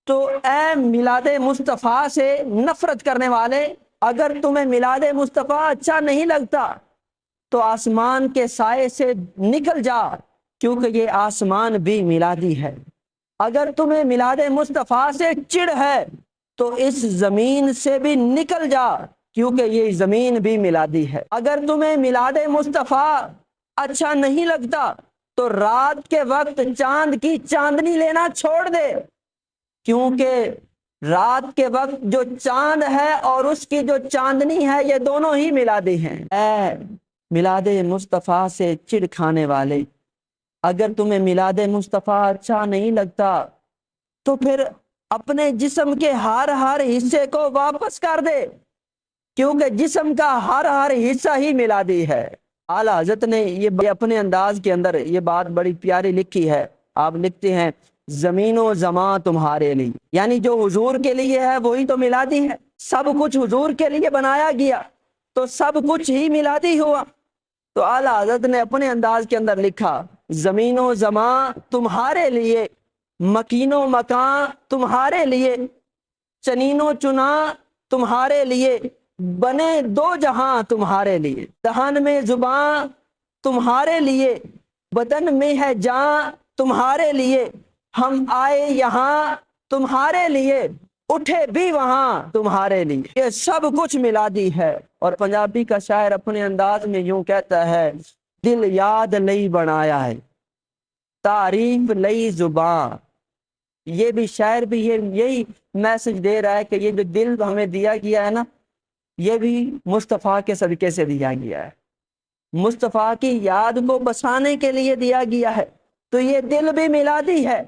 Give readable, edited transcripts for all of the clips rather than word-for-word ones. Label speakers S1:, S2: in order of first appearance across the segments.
S1: تو اے میلاد مصطفیٰ سے نفرت کرنے والے، اگر تمہیں میلاد مصطفیٰ اچھا نہیں لگتا تو آسمان کے سائے سے نکل جا، کیونکہ یہ آسمان بھی میلادی ہے۔ اگر تمہیں میلاد مصطفیٰ سے چڑ ہے تو اس زمین سے بھی نکل جا، کیونکہ یہ زمین بھی میلادی ہے۔ اگر تمہیں میلاد مصطفیٰ اچھا نہیں لگتا تو رات کے وقت چاند کی چاندنی لینا چھوڑ دے، کیونکہ رات کے وقت جو چاند ہے اور اس کی جو چاندنی ہے یہ دونوں ہی میلادی ہیں۔ اے میلاد مصطفیٰ سے چڑ کھانے والے، اگر تمہیں میلاد مصطفیٰ اچھا نہیں لگتا تو پھر اپنے جسم کے ہر حصے کو واپس کر دے، کیونکہ جسم کا ہر حصہ ہی میلادی ہے۔ اعلیٰ حضرت نے یہ اپنے انداز کے اندر یہ بات بڑی پیاری لکھی ہے۔ آپ لکھتے ہیں زمین و زمان تمہارے لیے، یعنی جو حضور کے لیے ہے وہی تو میلادی ہے۔ سب کچھ حضور کے لیے بنایا گیا تو سب کچھ ہی میلادی ہوا۔ تو اعلیٰ حضرت نے اپنے انداز کے اندر لکھا زمین و زمان تمہارے لیے، مکین و مکان تمہارے لیے، چنین و چنا تمہارے لیے، بنے دو جہاں تمہارے لیے، دہن میں زباں تمہارے لیے، بدن میں ہے جان تمہارے لیے، ہم آئے یہاں تمہارے لیے، اٹھے بھی وہاں تمہارے لیے۔ یہ سب کچھ میلادی ہے۔ اور پنجابی کا شاعر اپنے انداز میں یوں کہتا ہے دل یاد لئی بنایا ہے، تعریف لئی زبان۔ یہ بھی شاعر بھی یہی میسج دے رہا ہے کہ یہ جو دل ہمیں دیا گیا ہے نا، یہ بھی مصطفیٰ کے صدقے سے دیا گیا ہے، مصطفیٰ کی یاد کو بسانے کے لیے دیا گیا ہے۔ تو یہ دل بھی میلادی ہے،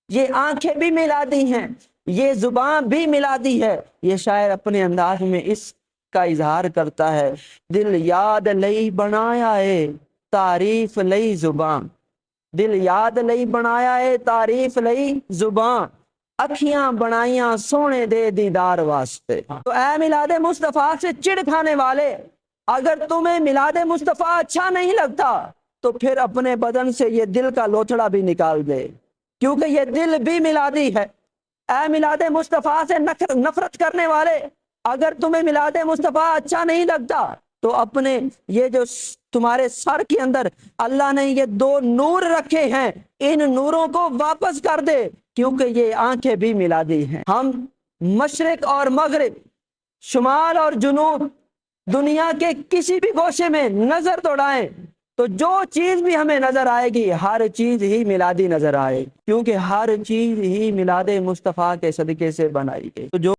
S1: یہ آنکھیں بھی میلادی ہیں، یہ زبان بھی میلادی ہے۔ یہ شاعر اپنے انداز میں اس کا اظہار کرتا ہے دل یاد لئی بنایا ہے، تعریف لئی زبان۔ دل یاد لئی بنایا ہے، تعریف لئی زبان، اکھیاں بنائیاں سونے دے دیدار واسطے۔ تو اے میلاد مصطفیٰ سے چڑ کھانے والے، اگر تمہیں میلاد مصطفیٰ اچھا نہیں لگتا تو پھر اپنے بدن سے یہ دل کا لوتھڑا بھی نکال دے، کیونکہ یہ دل بھی میلادی ہے۔ اے میلاد مصطفیٰ سے نفرت کرنے والے، اگر تمہیں میلاد مصطفیٰ اچھا نہیں لگتا تو اپنے یہ جو تمہارے سر کے اندر اللہ نے یہ دو نور رکھے ہیں، ان نوروں کو واپس کر دے، کیونکہ یہ آنکھیں بھی میلادی ہیں۔ ہم مشرق اور مغرب، شمال اور جنوب، دنیا کے کسی بھی گوشے میں نظر دوڑائیں تو جو چیز بھی ہمیں نظر آئے گی ہر چیز ہی میلادی نظر آئے، کیونکہ ہر چیز ہی میلاد مصطفیٰ کے صدقے سے بنائی گئی۔ تو جو